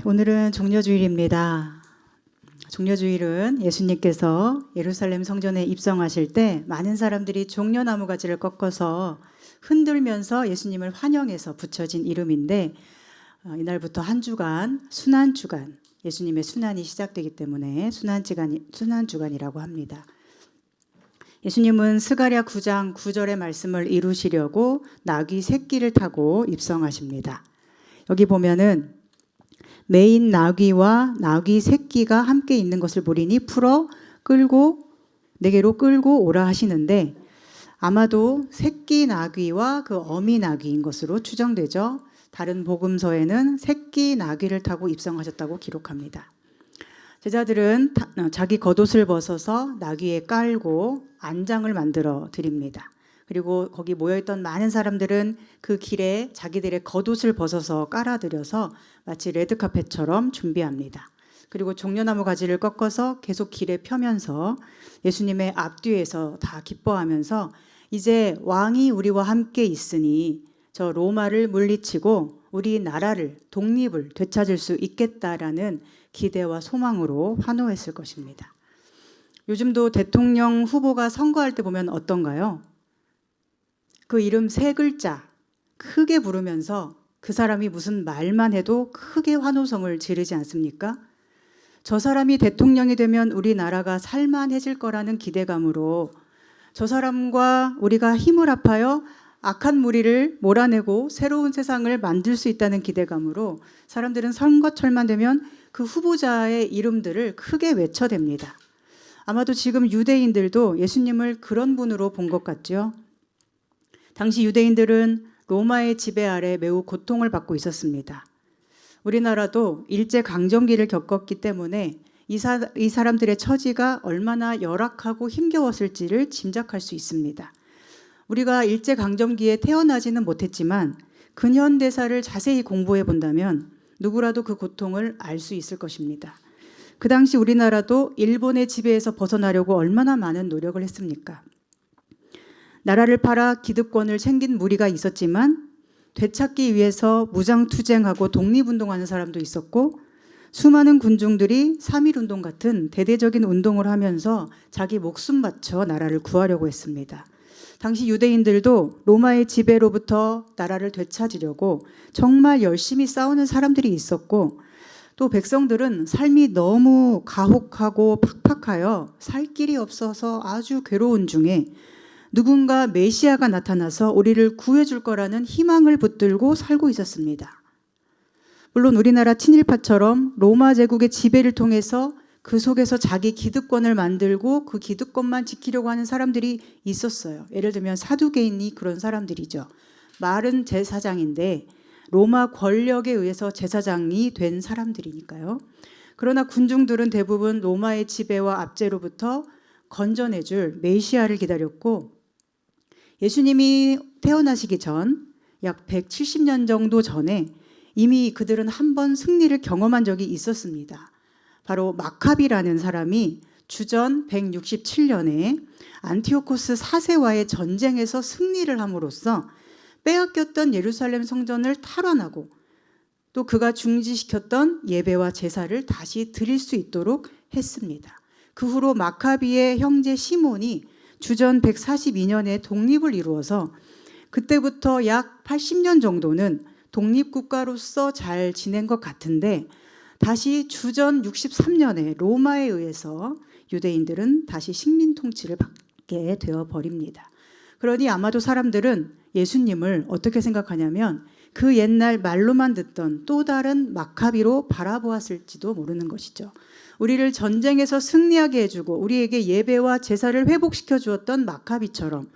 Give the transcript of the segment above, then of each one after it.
오늘은 종려주일입니다. 종려주일은 예수님께서 예루살렘 성전에 입성하실 때 많은 사람들이 종려나무 가지를 꺾어서 흔들면서 예수님을 환영해서 붙여진 이름인데, 이날부터 한 주간 순환주간, 예수님의 순환이 시작되기 때문에 순환주간이라고 합니다. 예수님은 스가랴 9장 9절의 말씀을 이루시려고 나귀 새끼를 타고 입성하십니다. 여기 보면은 메인 나귀와 나귀 새끼가 함께 있는 것을 보리니 풀어 내게로 끌고 오라 하시는데, 아마도 새끼 나귀와 그 어미 나귀인 것으로 추정되죠. 다른 복음서에는 새끼 나귀를 타고 입성하셨다고 기록합니다. 제자들은 자기 겉옷을 벗어서 나귀에 깔고 안장을 만들어 드립니다. 그리고 거기 모여있던 많은 사람들은 그 길에 자기들의 겉옷을 벗어서 깔아드려서 마치 레드카펫처럼 준비합니다. 그리고 종려나무 가지를 꺾어서 계속 길에 펴면서 예수님의 앞뒤에서 다 기뻐하면서 이제 왕이 우리와 함께 있으니 저 로마를 물리치고 우리 나라를, 독립을 되찾을 수 있겠다라는 기대와 소망으로 환호했을 것입니다. 요즘도 대통령 후보가 선거할 때 보면 어떤가요? 그 이름 세 글자 크게 부르면서 그 사람이 무슨 말만 해도 크게 환호성을 지르지 않습니까? 저 사람이 대통령이 되면 우리나라가 살만해질 거라는 기대감으로 저 사람과 우리가 힘을 합하여 악한 무리를 몰아내고 새로운 세상을 만들 수 있다는 기대감으로 사람들은 선거철만 되면 그 후보자의 이름들을 크게 외쳐댑니다. 아마도 지금 유대인들도 예수님을 그런 분으로 본 것 같죠. 당시 유대인들은 로마의 지배 아래 매우 고통을 받고 있었습니다. 우리나라도 일제강점기를 겪었기 때문에 이 사람들의 처지가 얼마나 열악하고 힘겨웠을지를 짐작할 수 있습니다. 우리가 일제강점기에 태어나지는 못했지만 근현대사를 자세히 공부해 본다면 누구라도 그 고통을 알 수 있을 것입니다. 그 당시 우리나라도 일본의 지배에서 벗어나려고 얼마나 많은 노력을 했습니까? 나라를 팔아 기득권을 챙긴 무리가 있었지만 되찾기 위해서 무장투쟁하고 독립운동하는 사람도 있었고, 수많은 군중들이 3.1운동 같은 대대적인 운동을 하면서 자기 목숨 바쳐 나라를 구하려고 했습니다. 당시 유대인들도 로마의 지배로부터 나라를 되찾으려고 정말 열심히 싸우는 사람들이 있었고, 또 백성들은 삶이 너무 가혹하고 팍팍하여 살 길이 없어서 아주 괴로운 중에 누군가 메시아가 나타나서 우리를 구해줄 거라는 희망을 붙들고 살고 있었습니다. 물론 우리나라 친일파처럼 로마 제국의 지배를 통해서 그 속에서 자기 기득권을 만들고 그 기득권만 지키려고 하는 사람들이 있었어요. 예를 들면 사두개인이 그런 사람들이죠. 말은 제사장인데 로마 권력에 의해서 제사장이 된 사람들이니까요. 그러나 군중들은 대부분 로마의 지배와 압제로부터 건져내줄 메시아를 기다렸고, 예수님이 태어나시기 전 약 170년 정도 전에 이미 그들은 한 번 승리를 경험한 적이 있었습니다. 바로 마카비라는 사람이 주전 167년에 안티오코스 4세와의 전쟁에서 승리를 함으로써 빼앗겼던 예루살렘 성전을 탈환하고 또 그가 중지시켰던 예배와 제사를 다시 드릴 수 있도록 했습니다. 그 후로 마카비의 형제 시몬이 주전 142년에 독립을 이루어서 그때부터 약 80년 정도는 독립국가로서 잘 지낸 것 같은데, 다시 주전 63년에 로마에 의해서 유대인들은 다시 식민 통치를 받게 되어버립니다. 그러니 아마도 사람들은 예수님을 어떻게 생각하냐면 그 옛날 말로만 듣던 또 다른 마카비로 바라보았을지도 모르는 것이죠. 우리를 전쟁에서 승리하게 해주고 우리에게 예배와 제사를 회복시켜 주었던 마카비처럼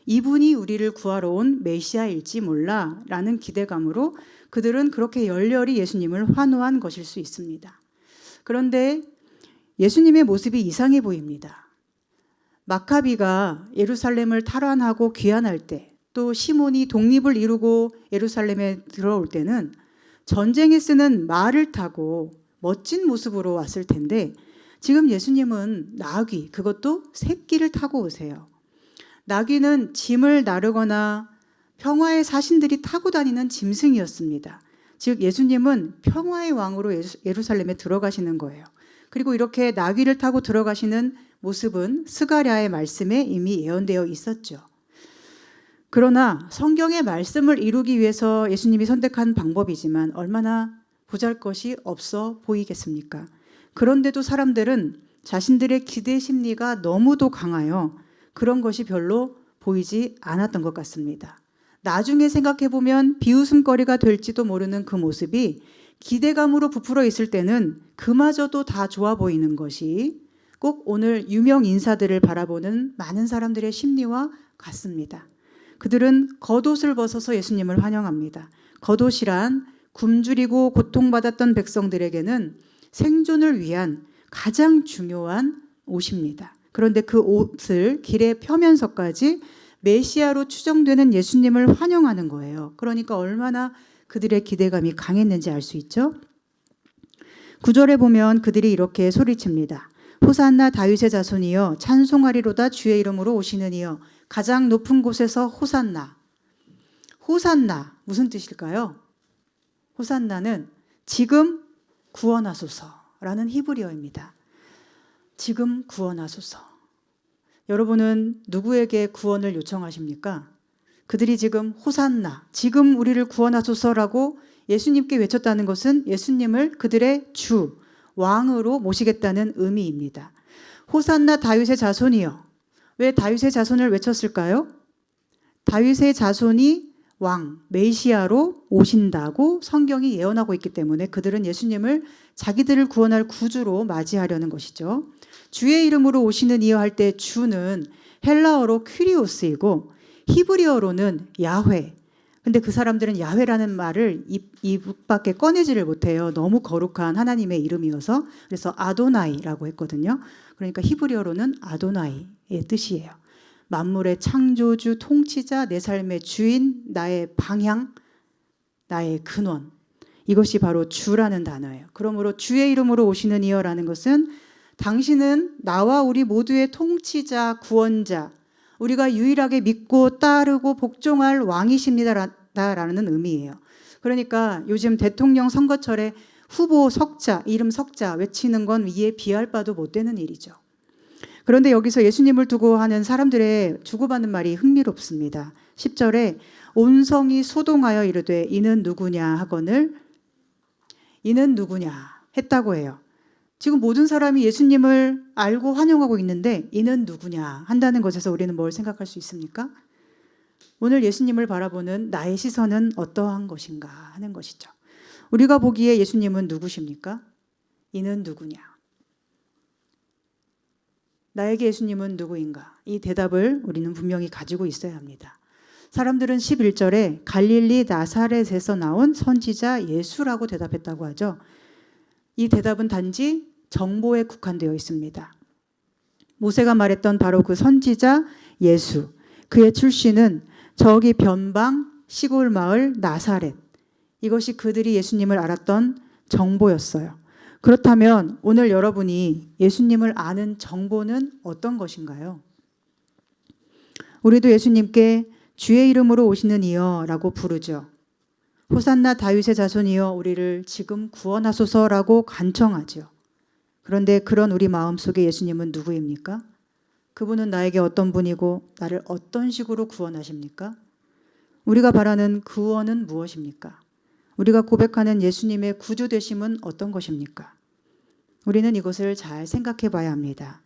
이분이 우리를 구하러 온 메시아일지 몰라 라는 기대감으로 그들은 그렇게 열렬히 예수님을 환호한 것일 수 있습니다. 그런데 예수님의 모습이 이상해 보입니다. 마카비가 예루살렘을 탈환하고 귀환할 때, 또 시몬이 독립을 이루고 예루살렘에 들어올 때는 전쟁에 쓰는 말을 타고 멋진 모습으로 왔을 텐데, 지금 예수님은 나귀, 그것도 새끼를 타고 오세요. 나귀는 짐을 나르거나 평화의 사신들이 타고 다니는 짐승이었습니다. 즉 예수님은 평화의 왕으로 예루살렘에 들어가시는 거예요. 그리고 이렇게 나귀를 타고 들어가시는 모습은 스가랴의 말씀에 이미 예언되어 있었죠. 그러나 성경의 말씀을 이루기 위해서 예수님이 선택한 방법이지만 얼마나 보잘것이 없어 보이겠습니까? 그런데도 사람들은 자신들의 기대 심리가 너무도 강하여 그런 것이 별로 보이지 않았던 것 같습니다. 나중에 생각해보면 비웃음거리가 될지도 모르는 그 모습이 기대감으로 부풀어 있을 때는 그마저도 다 좋아 보이는 것이 꼭 오늘 유명 인사들을 바라보는 많은 사람들의 심리와 같습니다. 그들은 겉옷을 벗어서 예수님을 환영합니다. 겉옷이란 굶주리고 고통받았던 백성들에게는 생존을 위한 가장 중요한 옷입니다. 그런데 그 옷을 길에 펴면서까지 메시아로 추정되는 예수님을 환영하는 거예요. 그러니까 얼마나 그들의 기대감이 강했는지 알 수 있죠. 9절에 보면 그들이 이렇게 소리칩니다. 호산나 다윗의 자손이여 찬송하리로다 주의 이름으로 오시는 이여 가장 높은 곳에서 호산나. 호산나 무슨 뜻일까요? 호산나는 지금 구원하소서라는 히브리어입니다. 지금 구원하소서. 여러분은 누구에게 구원을 요청하십니까? 그들이 지금 호산나, 지금 우리를 구원하소서라고 예수님께 외쳤다는 것은 예수님을 그들의 주, 왕으로 모시겠다는 의미입니다. 호산나 다윗의 자손이여. 왜 다윗의 자손을 외쳤을까요? 다윗의 자손이 왕, 메시아로 오신다고 성경이 예언하고 있기 때문에 그들은 예수님을 자기들을 구원할 구주로 맞이하려는 것이죠. 주의 이름으로 오시는 이여 할 때 주는 헬라어로 퀴리오스이고 히브리어로는 야훼. 근데 그 사람들은 야훼라는 말을 입 밖에 꺼내지를 못해요. 너무 거룩한 하나님의 이름이어서. 그래서 아도나이라고 했거든요. 그러니까 히브리어로는 아도나이의 뜻이에요. 만물의 창조주, 통치자, 내 삶의 주인, 나의 방향, 나의 근원. 이것이 바로 주라는 단어예요. 그러므로 주의 이름으로 오시는 이여라는 것은 당신은 나와 우리 모두의 통치자, 구원자, 우리가 유일하게 믿고 따르고 복종할 왕이십니다라는 의미예요. 그러니까 요즘 대통령 선거철에 후보 석자, 이름 석자 외치는 건 이에 비할 바도 못 되는 일이죠. 그런데 여기서 예수님을 두고 하는 사람들의 주고받는 말이 흥미롭습니다. 10절에 온 성이 소동하여 이르되 이는 누구냐 하거늘 이는 누구냐 했다고 해요. 지금 모든 사람이 예수님을 알고 환영하고 있는데 이는 누구냐 한다는 것에서 우리는 뭘 생각할 수 있습니까? 오늘 예수님을 바라보는 나의 시선은 어떠한 것인가 하는 것이죠. 우리가 보기에 예수님은 누구십니까? 이는 누구냐? 나에게 예수님은 누구인가? 이 대답을 우리는 분명히 가지고 있어야 합니다. 사람들은 11절에 갈릴리 나사렛에서 나온 선지자 예수라고 대답했다고 하죠. 이 대답은 단지 정보에 국한되어 있습니다. 모세가 말했던 바로 그 선지자 예수. 그의 출신은 저기 변방 시골 마을 나사렛. 이것이 그들이 예수님을 알았던 정보였어요. 그렇다면 오늘 여러분이 예수님을 아는 정보는 어떤 것인가요? 우리도 예수님께 주의 이름으로 오시는 이여라고 부르죠. 호산나 다윗의 자손이여 우리를 지금 구원하소서라고 간청하죠. 그런데 그런 우리 마음속에 예수님은 누구입니까? 그분은 나에게 어떤 분이고 나를 어떤 식으로 구원하십니까? 우리가 바라는 구원은 무엇입니까? 우리가 고백하는 예수님의 구주 되심은 어떤 것입니까? 우리는 이것을 잘 생각해 봐야 합니다.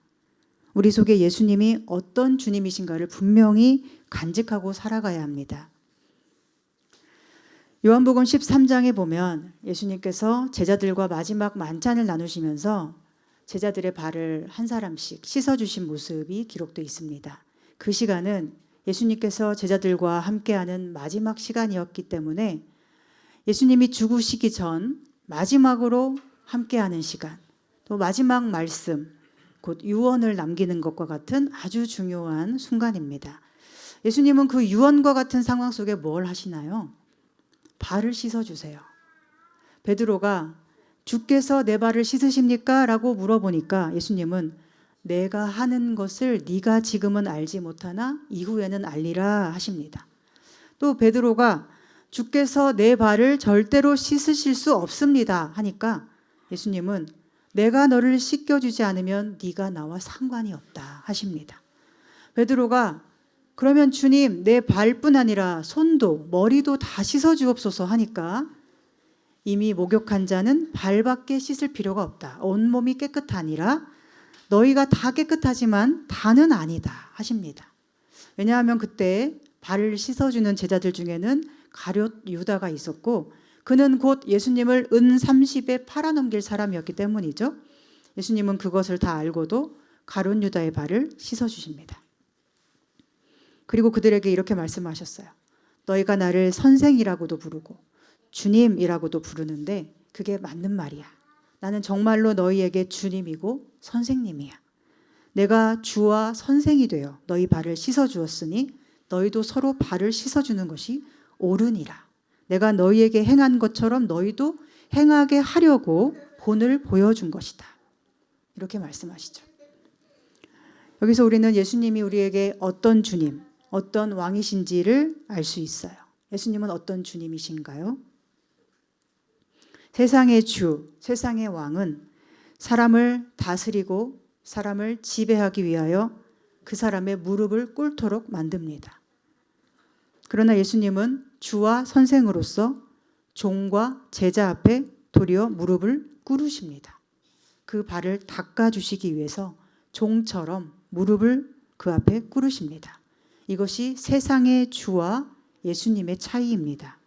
우리 속에 예수님이 어떤 주님이신가를 분명히 간직하고 살아가야 합니다. 요한복음 13장에 보면 예수님께서 제자들과 마지막 만찬을 나누시면서 제자들의 발을 한 사람씩 씻어주신 모습이 기록되어 있습니다. 그 시간은 예수님께서 제자들과 함께하는 마지막 시간이었기 때문에 예수님이 죽으시기 전 마지막으로 함께하는 시간, 또 마지막 말씀, 곧 유언을 남기는 것과 같은 아주 중요한 순간입니다. 예수님은 그 유언과 같은 상황 속에 뭘 하시나요? 발을 씻어주세요. 베드로가 주께서 내 발을 씻으십니까? 라고 물어보니까 예수님은 내가 하는 것을 네가 지금은 알지 못하나 이후에는 알리라 하십니다. 또 베드로가 주께서 내 발을 절대로 씻으실 수 없습니다 하니까 예수님은 내가 너를 씻겨주지 않으면 네가 나와 상관이 없다 하십니다. 베드로가 그러면 주님 내 발뿐 아니라 손도 머리도 다 씻어주옵소서 하니까 이미 목욕한 자는 발밖에 씻을 필요가 없다. 온몸이 깨끗하니라 너희가 다 깨끗하지만 다는 아니다 하십니다. 왜냐하면 그때 발을 씻어주는 제자들 중에는 가룟 유다가 있었고 그는 곧 예수님을 은 30에 팔아넘길 사람이었기 때문이죠. 예수님은 그것을 다 알고도 가룟 유다의 발을 씻어주십니다. 그리고 그들에게 이렇게 말씀하셨어요. 너희가 나를 선생이라고도 부르고 주님이라고도 부르는데 그게 맞는 말이야. 나는 정말로 너희에게 주님이고 선생님이야. 내가 주와 선생이 되어 너희 발을 씻어주었으니 너희도 서로 발을 씻어주는 것이 옳으니라. 내가 너희에게 행한 것처럼 너희도 행하게 하려고 본을 보여준 것이다. 이렇게 말씀하시죠. 여기서 우리는 예수님이 우리에게 어떤 주님, 어떤 왕이신지를 알 수 있어요. 예수님은 어떤 주님이신가요? 세상의 주, 세상의 왕은 사람을 다스리고 사람을 지배하기 위하여 그 사람의 무릎을 꿇도록 만듭니다. 그러나 예수님은 주와 선생으로서 종과 제자 앞에 도리어 무릎을 꿇으십니다. 그 발을 닦아주시기 위해서 종처럼 무릎을 그 앞에 꿇으십니다. 이것이 세상의 주와 예수님의 차이입니다.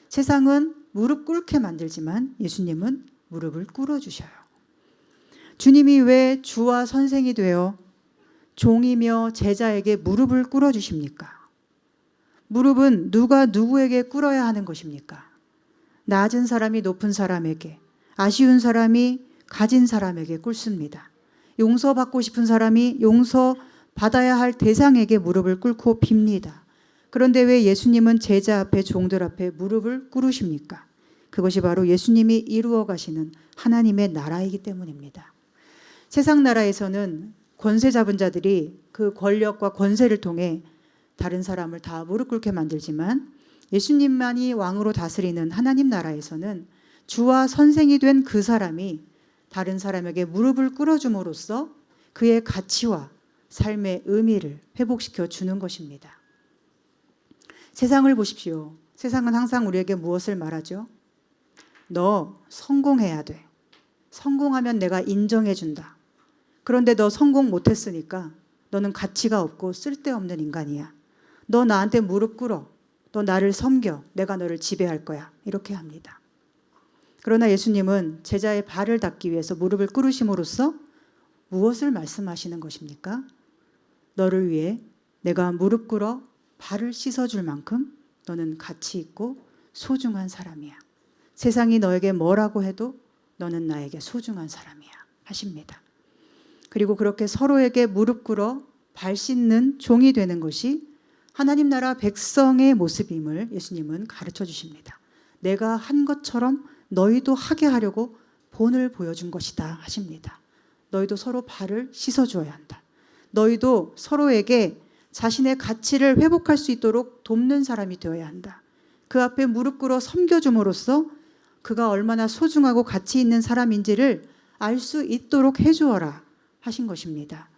세상은 무릎 꿇게 만들지만 예수님은 무릎을 꿇어주셔요. 주님이 왜 주와 선생이 되어 종이며 제자에게 무릎을 꿇어주십니까? 무릎은 누가 누구에게 꿇어야 하는 것입니까? 낮은 사람이 높은 사람에게, 아쉬운 사람이 가진 사람에게 꿇습니다. 용서받고 싶은 사람이 용서받아야 할 대상에게 무릎을 꿇고 빕니다. 그런데 왜 예수님은 제자 앞에 종들 앞에 무릎을 꿇으십니까? 그것이 바로 예수님이 이루어 가시는 하나님의 나라이기 때문입니다. 세상 나라에서는 권세 잡은 자들이 그 권력과 권세를 통해 다른 사람을 다 무릎 꿇게 만들지만 예수님만이 왕으로 다스리는 하나님 나라에서는 주와 선생이 된 그 사람이 다른 사람에게 무릎을 꿇어줌으로써 그의 가치와 삶의 의미를 회복시켜 주는 것입니다. 세상을 보십시오. 세상은 항상 우리에게 무엇을 말하죠? 너 성공해야 돼. 성공하면 내가 인정해 준다. 그런데 너 성공 못했으니까 너는 가치가 없고 쓸데없는 인간이야. 너 나한테 무릎 꿇어. 너 나를 섬겨. 내가 너를 지배할 거야. 이렇게 합니다. 그러나 예수님은 제자의 발을 닦기 위해서 무릎을 꿇으심으로써 무엇을 말씀하시는 것입니까? 너를 위해 내가 무릎 꿇어 발을 씻어줄 만큼 너는 가치 있고 소중한 사람이야. 세상이 너에게 뭐라고 해도 너는 나에게 소중한 사람이야 하십니다. 그리고 그렇게 서로에게 무릎 꿇어 발 씻는 종이 되는 것이 하나님 나라 백성의 모습임을 예수님은 가르쳐 주십니다. 내가 한 것처럼 너희도 하게 하려고 본을 보여준 것이다 하십니다. 너희도 서로 발을 씻어주어야 한다. 너희도 서로에게 자신의 가치를 회복할 수 있도록 돕는 사람이 되어야 한다. 그 앞에 무릎 꿇어 섬겨줌으로써 그가 얼마나 소중하고 가치 있는 사람인지를 알 수 있도록 해주어라 하신 것입니다.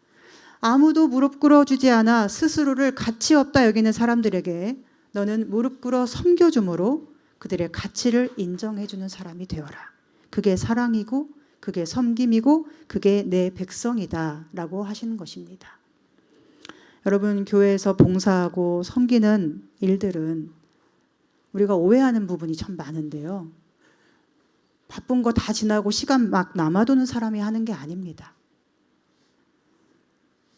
아무도 무릎 꿇어주지 않아 스스로를 가치 없다 여기는 사람들에게 너는 무릎 꿇어 섬겨줌으로 그들의 가치를 인정해주는 사람이 되어라. 그게 사랑이고 그게 섬김이고 그게 내 백성이다 라고 하시는 것입니다. 여러분, 교회에서 봉사하고 섬기는 일들은 우리가 오해하는 부분이 참 많은데요. 바쁜 거 다 지나고 시간 막 남아도는 사람이 하는 게 아닙니다.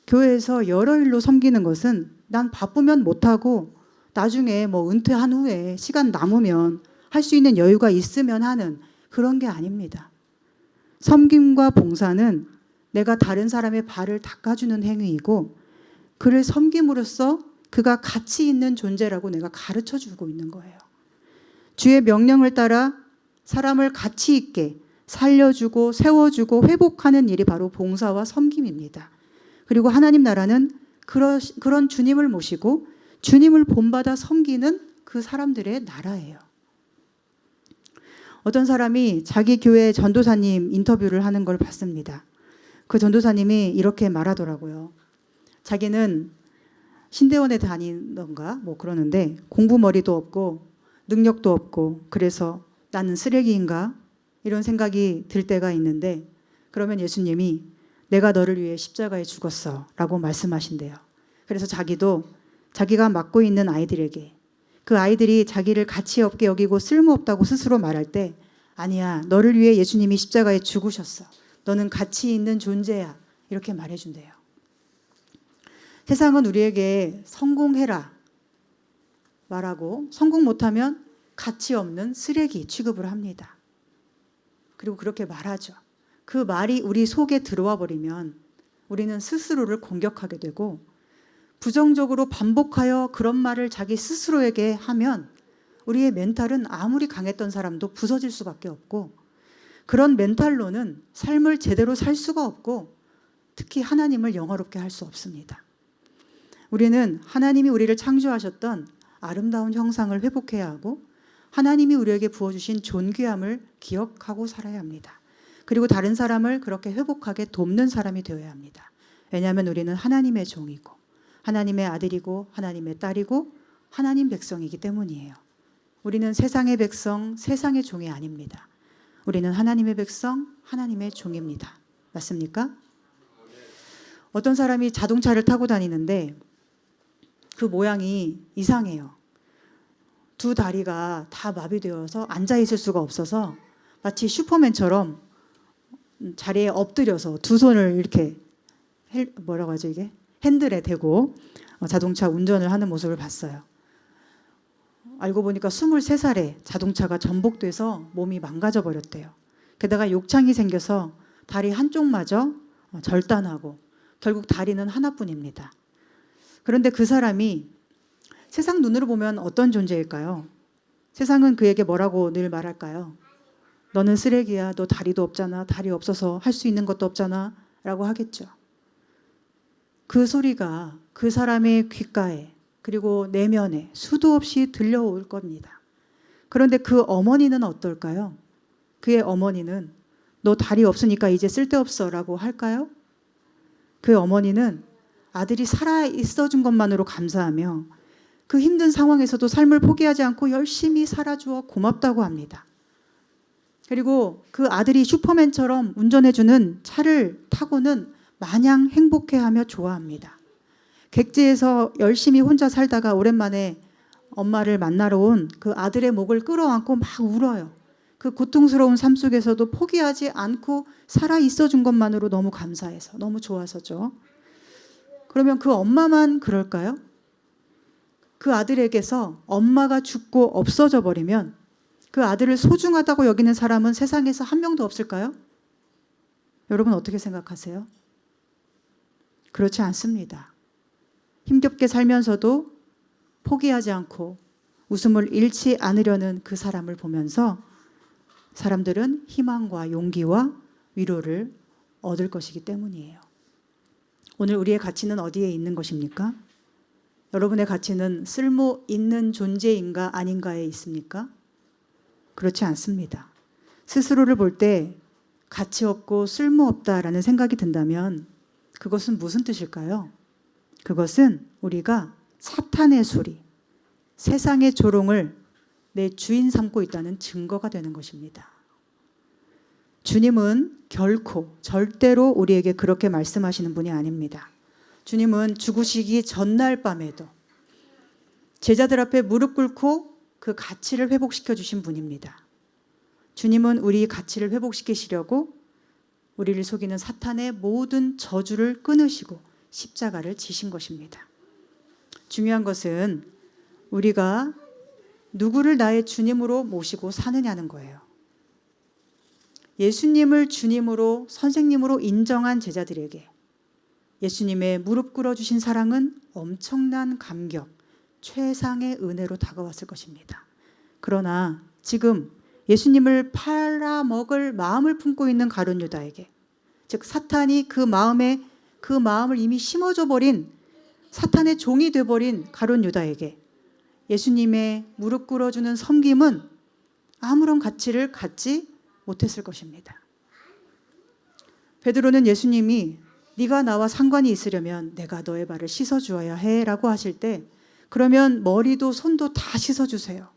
교회에서 여러 일로 섬기는 것은 난 바쁘면 못하고 나중에 뭐 은퇴한 후에 시간 남으면 할 수 있는 여유가 있으면 하는 그런 게 아닙니다. 섬김과 봉사는 내가 다른 사람의 발을 닦아주는 행위이고 그를 섬김으로써 그가 가치 있는 존재라고 내가 가르쳐주고 있는 거예요. 주의 명령을 따라 사람을 가치 있게 살려주고 세워주고 회복하는 일이 바로 봉사와 섬김입니다. 그리고 하나님 나라는 그런 주님을 모시고 주님을 본받아 섬기는 그 사람들의 나라예요. 어떤 사람이 자기 교회 전도사님 인터뷰를 하는 걸 봤습니다. 그 전도사님이 이렇게 말하더라고요. 자기는 신대원에 다니던가 뭐 그러는데 공부머리도 없고 능력도 없고 그래서 나는 쓰레기인가? 이런 생각이 들 때가 있는데 그러면 예수님이 내가 너를 위해 십자가에 죽었어 라고 말씀하신대요. 그래서 자기가 맡고 있는 아이들에게 그 아이들이 자기를 가치 없게 여기고 쓸모없다고 스스로 말할 때 아니야, 너를 위해 예수님이 십자가에 죽으셨어. 너는 가치 있는 존재야. 이렇게 말해준대요. 세상은 우리에게 성공해라 말하고 성공 못하면 가치 없는 쓰레기 취급을 합니다. 그리고 그렇게 말하죠. 그 말이 우리 속에 들어와 버리면 우리는 스스로를 공격하게 되고 부정적으로 반복하여 그런 말을 자기 스스로에게 하면 우리의 멘탈은 아무리 강했던 사람도 부서질 수밖에 없고 그런 멘탈로는 삶을 제대로 살 수가 없고 특히 하나님을 영화롭게 할 수 없습니다. 우리는 하나님이 우리를 창조하셨던 아름다운 형상을 회복해야 하고 하나님이 우리에게 부어주신 존귀함을 기억하고 살아야 합니다. 그리고 다른 사람을 그렇게 회복하게 돕는 사람이 되어야 합니다. 왜냐하면 우리는 하나님의 종이고 하나님의 아들이고 하나님의 딸이고 하나님 백성이기 때문이에요. 우리는 세상의 백성, 세상의 종이 아닙니다. 우리는 하나님의 백성, 하나님의 종입니다. 맞습니까? 어떤 사람이 자동차를 타고 다니는데 그 모양이 이상해요. 두 다리가 다 마비되어서 앉아있을 수가 없어서 마치 슈퍼맨처럼 자리에 엎드려서 두 손을 이렇게 뭐라고 하죠 이게? 핸들에 대고 자동차 운전을 하는 모습을 봤어요. 알고 보니까 23살에 자동차가 전복돼서 몸이 망가져 버렸대요. 게다가 욕창이 생겨서 다리 한쪽마저 절단하고 결국 다리는 하나뿐입니다. 그런데 그 사람이 세상 눈으로 보면 어떤 존재일까요? 세상은 그에게 뭐라고 늘 말할까요? 너는 쓰레기야. 너 다리도 없잖아. 다리 없어서 할 수 있는 것도 없잖아. 라고 하겠죠. 그 소리가 그 사람의 귓가에 그리고 내면에 수도 없이 들려올 겁니다. 그런데 그 어머니는 어떨까요? 그의 어머니는 너 다리 없으니까 이제 쓸데없어 라고 할까요? 그 어머니는 아들이 살아 있어준 것만으로 감사하며 그 힘든 상황에서도 삶을 포기하지 않고 열심히 살아주어 고맙다고 합니다. 그리고 그 아들이 슈퍼맨처럼 운전해주는 차를 타고는 마냥 행복해하며 좋아합니다. 객지에서 열심히 혼자 살다가 오랜만에 엄마를 만나러 온 그 아들의 목을 끌어안고 막 울어요. 그 고통스러운 삶 속에서도 포기하지 않고 살아 있어준 것만으로 너무 감사해서 너무 좋아서죠. 그러면 그 엄마만 그럴까요? 그 아들에게서 엄마가 죽고 없어져 버리면 그 아들을 소중하다고 여기는 사람은 세상에서 한 명도 없을까요? 여러분 어떻게 생각하세요? 그렇지 않습니다. 힘겹게 살면서도 포기하지 않고 웃음을 잃지 않으려는 그 사람을 보면서 사람들은 희망과 용기와 위로를 얻을 것이기 때문이에요. 오늘 우리의 가치는 어디에 있는 것입니까? 여러분의 가치는 쓸모 있는 존재인가 아닌가에 있습니까? 그렇지 않습니다. 스스로를 볼 때 가치 없고 쓸모없다라는 생각이 든다면 그것은 무슨 뜻일까요? 그것은 우리가 사탄의 소리, 세상의 조롱을 내 주인 삼고 있다는 증거가 되는 것입니다. 주님은 결코 절대로 우리에게 그렇게 말씀하시는 분이 아닙니다. 주님은 죽으시기 전날 밤에도 제자들 앞에 무릎 꿇고 그 가치를 회복시켜 주신 분입니다. 주님은 우리 가치를 회복시키시려고 우리를 속이는 사탄의 모든 저주를 끊으시고 십자가를 지신 것입니다. 중요한 것은 우리가 누구를 나의 주님으로 모시고 사느냐는 거예요. 예수님을 주님으로 선생님으로 인정한 제자들에게 예수님의 무릎 꿇어주신 사랑은 엄청난 감격, 최상의 은혜로 다가왔을 것입니다. 그러나 지금 예수님을 팔아먹을 마음을 품고 있는 가룟 유다에게, 즉 사탄이 그 마음을 이미 심어줘 버린 사탄의 종이 돼버린 가룟 유다에게 예수님의 무릎 꿇어주는 섬김은 아무런 가치를 갖지 못했을 것입니다. 베드로는 예수님이 네가 나와 상관이 있으려면 내가 너의 발을 씻어주어야 해 라고 하실 때 그러면 머리도 손도 다 씻어주세요.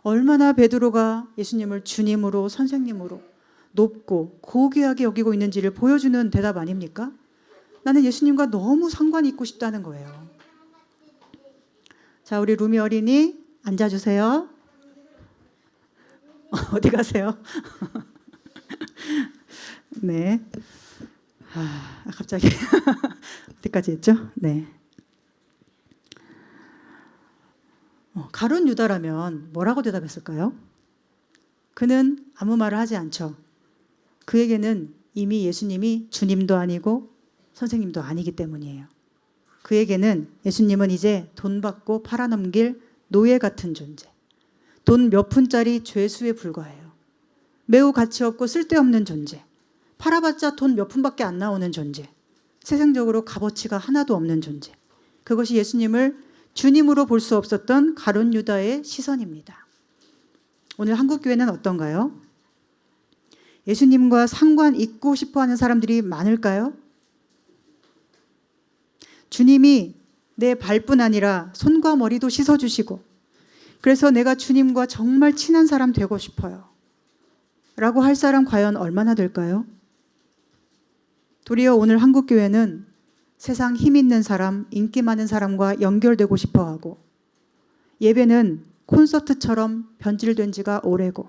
얼마나 베드로가 예수님을 주님으로 선생님으로 높고 고귀하게 여기고 있는지를 보여주는 대답 아닙니까? 나는 예수님과 너무 상관이 있고 싶다는 거예요. 자, 우리 루미 어린이 앉아주세요. 어디 가세요? 네. 갑자기 어디까지 했죠? 네. 가룟 유다라면 뭐라고 대답했을까요? 그는 아무 말을 하지 않죠. 그에게는 이미 예수님이 주님도 아니고 선생님도 아니기 때문이에요. 그에게는 예수님은 이제 돈 받고 팔아넘길 노예 같은 존재, 돈 몇 푼짜리 죄수에 불과해요. 매우 가치 없고 쓸데없는 존재, 팔아봤자 돈 몇 푼밖에 안 나오는 존재, 세상적으로 값어치가 하나도 없는 존재. 그것이 예수님을 주님으로 볼 수 없었던 가룟 유다의 시선입니다. 오늘 한국교회는 어떤가요? 예수님과 상관 있고 싶어하는 사람들이 많을까요? 주님이 내 발뿐 아니라 손과 머리도 씻어주시고 그래서 내가 주님과 정말 친한 사람 되고 싶어요 라고 할 사람 과연 얼마나 될까요? 도리어 오늘 한국교회는 세상 힘 있는 사람, 인기 많은 사람과 연결되고 싶어하고 예배는 콘서트처럼 변질된 지가 오래고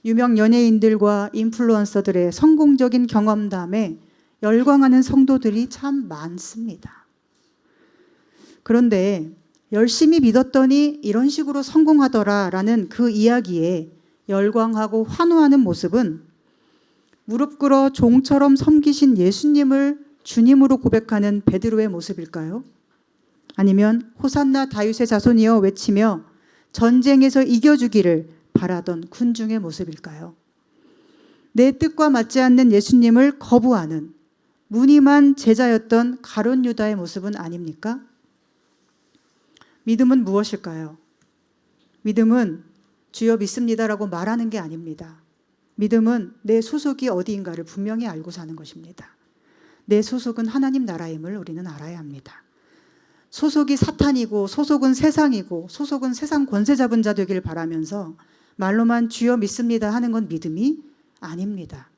유명 연예인들과 인플루언서들의 성공적인 경험담에 열광하는 성도들이 참 많습니다. 그런데 열심히 믿었더니 이런 식으로 성공하더라라는 그 이야기에 열광하고 환호하는 모습은 무릎 꿇어 종처럼 섬기신 예수님을 주님으로 고백하는 베드로의 모습일까요? 아니면 호산나 다윗의 자손이여 외치며 전쟁에서 이겨주기를 바라던 군중의 모습일까요? 내 뜻과 맞지 않는 예수님을 거부하는 무늬만 제자였던 가룟 유다의 모습은 아닙니까? 믿음은 무엇일까요? 믿음은 주여 믿습니다라고 말하는 게 아닙니다. 믿음은 내 소속이 어디인가를 분명히 알고 사는 것입니다. 내 소속은 하나님 나라임을 우리는 알아야 합니다. 소속이 사탄이고 소속은 세상이고 소속은 세상 권세 잡은 자 되길 바라면서 말로만 주여 믿습니다 하는 건 믿음이 아닙니다.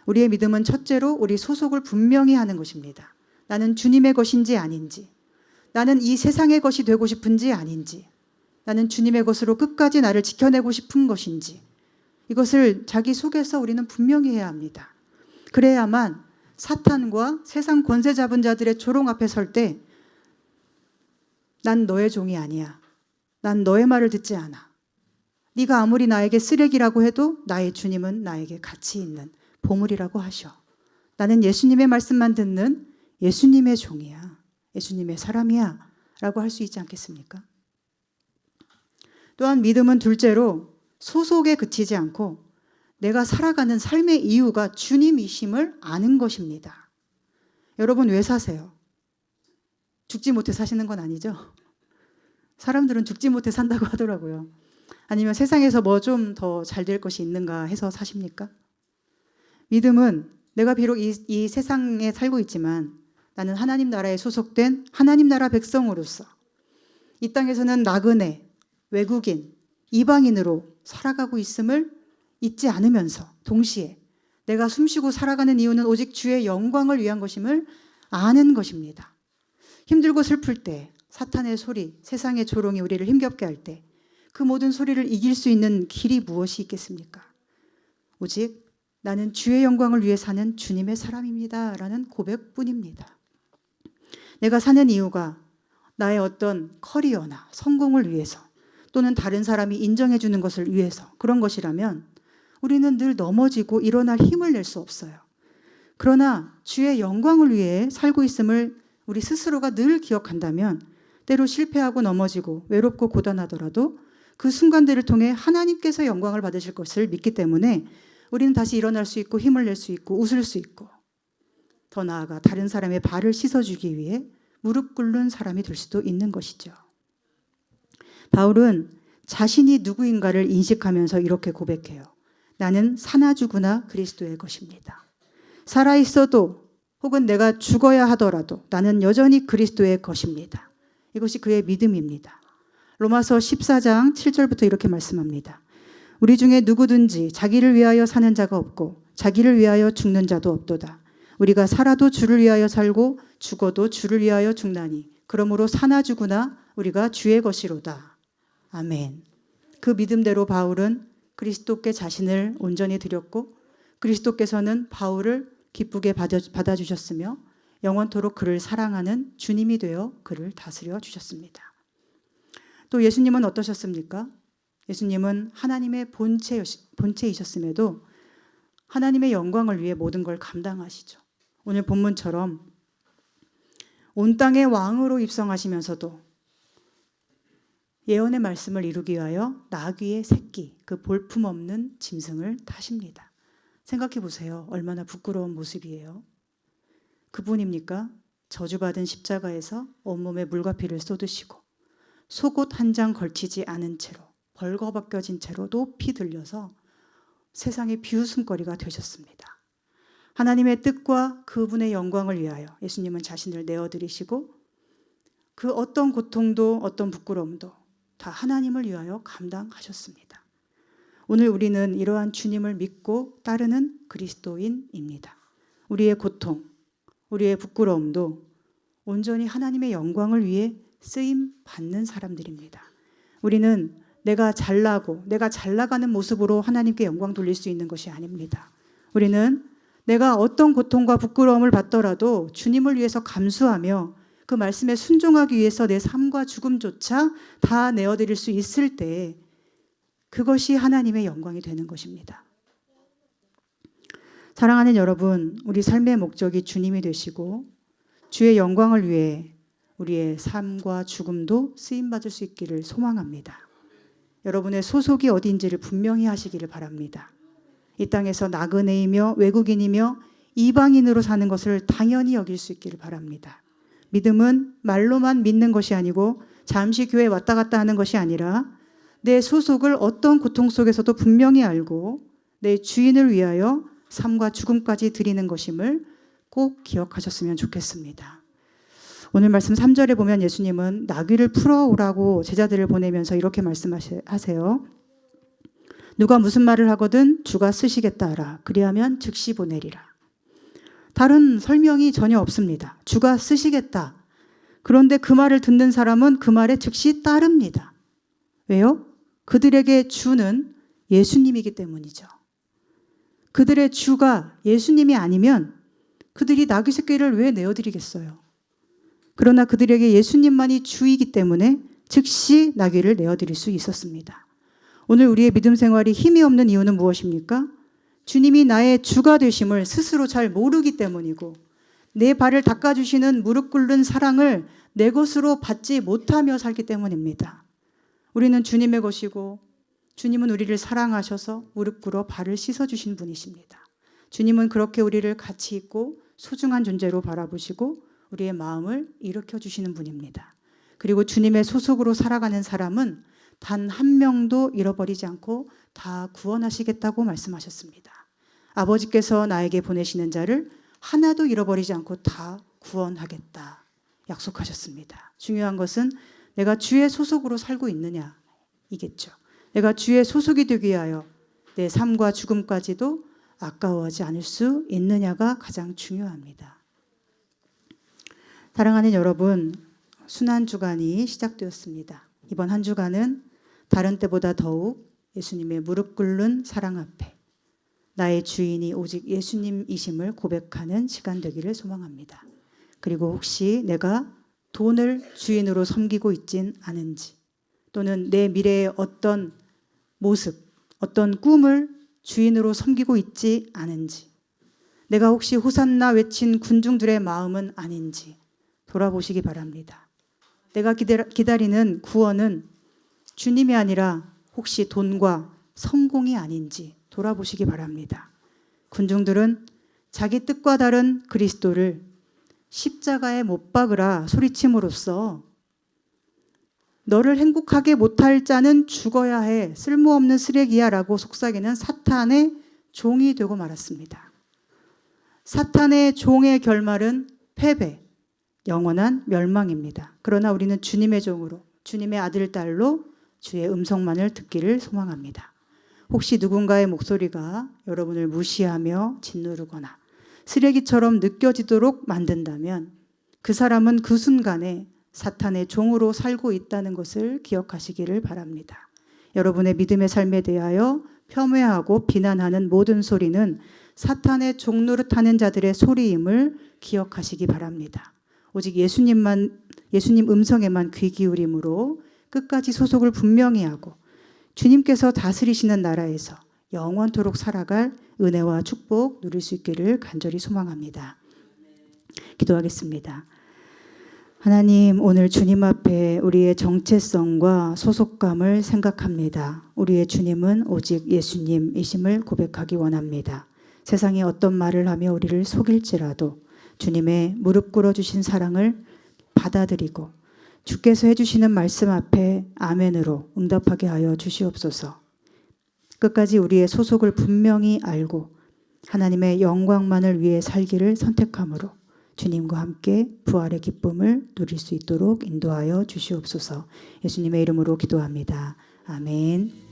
우리의 믿음은 첫째로 우리 소속을 분명히 하는 것입니다. 나는 주님의 것인지 아닌지, 나는 이 세상의 것이 되고 싶은지 아닌지, 나는 주님의 것으로 끝까지 나를 지켜내고 싶은 것인지, 이것을 자기 속에서 우리는 분명히 해야 합니다. 그래야만 사탄과 세상 권세 잡은 자들의 조롱 앞에 설 때 난 너의 종이 아니야. 난 너의 말을 듣지 않아. 네가 아무리 나에게 쓰레기라고 해도 나의 주님은 나에게 가치 있는 보물이라고 하셔. 나는 예수님의 말씀만 듣는 예수님의 종이야. 예수님의 사람이야 라고 할 수 있지 않겠습니까? 또한 믿음은 둘째로 소속에 그치지 않고 내가 살아가는 삶의 이유가 주님이심을 아는 것입니다. 여러분 왜 사세요? 죽지 못해 사시는 건 아니죠? 사람들은 죽지 못해 산다고 하더라고요. 아니면 세상에서 뭐 좀 더 잘 될 것이 있는가 해서 사십니까? 믿음은 내가 비록 이 세상에 살고 있지만 나는 하나님 나라에 소속된 하나님 나라 백성으로서 이 땅에서는 나그네, 외국인, 이방인으로 살아가고 있음을 잊지 않으면서 동시에 내가 숨쉬고 살아가는 이유는 오직 주의 영광을 위한 것임을 아는 것입니다. 힘들고 슬플 때 사탄의 소리, 세상의 조롱이 우리를 힘겹게 할 때 그 모든 소리를 이길 수 있는 길이 무엇이 있겠습니까? 오직 나는 주의 영광을 위해 사는 주님의 사람입니다 라는 고백뿐입니다. 내가 사는 이유가 나의 어떤 커리어나 성공을 위해서 또는 다른 사람이 인정해 주는 것을 위해서 그런 것이라면 우리는 늘 넘어지고 일어날 힘을 낼 수 없어요. 그러나 주의 영광을 위해 살고 있음을 우리 스스로가 늘 기억한다면 때로 실패하고 넘어지고 외롭고 고단하더라도 그 순간들을 통해 하나님께서 영광을 받으실 것을 믿기 때문에 우리는 다시 일어날 수 있고 힘을 낼 수 있고 웃을 수 있고 더 나아가 다른 사람의 발을 씻어주기 위해 무릎 꿇는 사람이 될 수도 있는 것이죠. 바울은 자신이 누구인가를 인식하면서 이렇게 고백해요. 나는 사나 죽으나 그리스도의 것입니다. 살아있어도 혹은 내가 죽어야 하더라도 나는 여전히 그리스도의 것입니다. 이것이 그의 믿음입니다. 로마서 14장 7절부터 이렇게 말씀합니다. 우리 중에 누구든지 자기를 위하여 사는 자가 없고 자기를 위하여 죽는 자도 없도다. 우리가 살아도 주를 위하여 살고 죽어도 주를 위하여 죽나니 그러므로 사나 죽으나 우리가 주의 것이로다. 아멘. 그 믿음대로 바울은 그리스도께 자신을 온전히 드렸고 그리스도께서는 바울을 기쁘게 받아주셨으며 영원토록 그를 사랑하는 주님이 되어 그를 다스려 주셨습니다. 또 예수님은 어떠셨습니까? 예수님은 하나님의 본체이셨음에도 하나님의 영광을 위해 모든 걸 감당하시죠. 오늘 본문처럼 온 땅의 왕으로 입성하시면서도 예언의 말씀을 이루기 위하여 나귀의 새끼, 그 볼품없는 짐승을 타십니다. 생각해 보세요. 얼마나 부끄러운 모습이에요. 그분입니까? 저주받은 십자가에서 온몸에 물과 피를 쏟으시고 속옷 한 장 걸치지 않은 채로 벌거벗겨진 채로 높이 들려서 세상의 비웃음거리가 되셨습니다. 하나님의 뜻과 그분의 영광을 위하여 예수님은 자신을 내어드리시고 그 어떤 고통도 어떤 부끄러움도 다 하나님을 위하여 감당하셨습니다. 오늘 우리는 이러한 주님을 믿고 따르는 그리스도인입니다. 우리의 고통, 우리의 부끄러움도 온전히 하나님의 영광을 위해 쓰임 받는 사람들입니다. 우리는 내가 잘나고 내가 잘나가는 모습으로 하나님께 영광 돌릴 수 있는 것이 아닙니다. 우리는 내가 어떤 고통과 부끄러움을 받더라도 주님을 위해서 감수하며 그 말씀에 순종하기 위해서 내 삶과 죽음조차 다 내어드릴 수 있을 때 그것이 하나님의 영광이 되는 것입니다. 사랑하는 여러분, 우리 삶의 목적이 주님이 되시고 주의 영광을 위해 우리의 삶과 죽음도 쓰임받을 수 있기를 소망합니다. 여러분의 소속이 어디인지를 분명히 하시기를 바랍니다. 이 땅에서 나그네이며 외국인이며 이방인으로 사는 것을 당연히 여길 수 있기를 바랍니다. 믿음은 말로만 믿는 것이 아니고 잠시 교회에 왔다 갔다 하는 것이 아니라 내 소속을 어떤 고통 속에서도 분명히 알고 내 주인을 위하여 삶과 죽음까지 드리는 것임을 꼭 기억하셨으면 좋겠습니다. 오늘 말씀 3절에 보면 예수님은 나귀를 풀어오라고 제자들을 보내면서 이렇게 말씀하세요. 누가 무슨 말을 하거든 주가 쓰시겠다 하라. 그리하면 즉시 보내리라. 다른 설명이 전혀 없습니다. 주가 쓰시겠다. 그런데 그 말을 듣는 사람은 그 말에 즉시 따릅니다. 왜요? 그들에게 주는 예수님이기 때문이죠. 그들의 주가 예수님이 아니면 그들이 나귀 새끼를 왜 내어드리겠어요? 그러나 그들에게 예수님만이 주이기 때문에 즉시 나귀를 내어드릴 수 있었습니다. 오늘 우리의 믿음 생활이 힘이 없는 이유는 무엇입니까? 주님이 나의 주가 되심을 스스로 잘 모르기 때문이고 내 발을 닦아주시는 무릎 꿇는 사랑을 내 것으로 받지 못하며 살기 때문입니다. 우리는 주님의 것이고 주님은 우리를 사랑하셔서 무릎 꿇어 발을 씻어주신 분이십니다. 주님은 그렇게 우리를 가치 있고 소중한 존재로 바라보시고 우리의 마음을 일으켜주시는 분입니다. 그리고 주님의 소속으로 살아가는 사람은 단 한 명도 잃어버리지 않고 다 구원하시겠다고 말씀하셨습니다. 아버지께서 나에게 보내시는 자를 하나도 잃어버리지 않고 다 구원하겠다 약속하셨습니다. 중요한 것은 내가 주의 소속으로 살고 있느냐 이겠죠. 내가 주의 소속이 되기 위하여 내 삶과 죽음까지도 아까워하지 않을 수 있느냐가 가장 중요합니다. 사랑하는 여러분, 순환주간이 시작되었습니다. 이번 한 주간은 다른 때보다 더욱 예수님의 무릎 꿇는 사랑 앞에 나의 주인이 오직 예수님이심을 고백하는 시간 되기를 소망합니다. 그리고 혹시 내가 돈을 주인으로 섬기고 있진 않은지 또는 내 미래의 어떤 모습, 어떤 꿈을 주인으로 섬기고 있지 않은지 내가 혹시 호산나 외친 군중들의 마음은 아닌지 돌아보시기 바랍니다. 내가 기다리는 구원은 주님이 아니라 혹시 돈과 성공이 아닌지 돌아보시기 바랍니다. 군중들은 자기 뜻과 다른 그리스도를 십자가에 못 박으라 소리침으로써 너를 행복하게 못할 자는 죽어야 해. 쓸모없는 쓰레기야 라고 속삭이는 사탄의 종이 되고 말았습니다. 사탄의 종의 결말은 패배, 영원한 멸망입니다. 그러나 우리는 주님의 종으로, 주님의 아들, 딸로 주의 음성만을 듣기를 소망합니다. 혹시 누군가의 목소리가 여러분을 무시하며 짓누르거나 쓰레기처럼 느껴지도록 만든다면 그 사람은 그 순간에 사탄의 종으로 살고 있다는 것을 기억하시기를 바랍니다. 여러분의 믿음의 삶에 대하여 폄훼하고 비난하는 모든 소리는 사탄의 종 노릇하는 자들의 소리임을 기억하시기 바랍니다. 오직 예수님 음성에만 귀 기울임으로 끝까지 소속을 분명히 하고 주님께서 다스리시는 나라에서 영원토록 살아갈 은혜와 축복 누릴 수 있기를 간절히 소망합니다. 기도하겠습니다. 하나님, 오늘 주님 앞에 우리의 정체성과 소속감을 생각합니다. 우리의 주님은 오직 예수님이심을 고백하기 원합니다. 세상이 어떤 말을 하며 우리를 속일지라도 주님의 무릎 꿇어주신 사랑을 받아들이고 주께서 해주시는 말씀 앞에 아멘으로 응답하게 하여 주시옵소서. 끝까지 우리의 소속을 분명히 알고 하나님의 영광만을 위해 살기를 선택함으로 주님과 함께 부활의 기쁨을 누릴 수 있도록 인도하여 주시옵소서. 예수님의 이름으로 기도합니다. 아멘.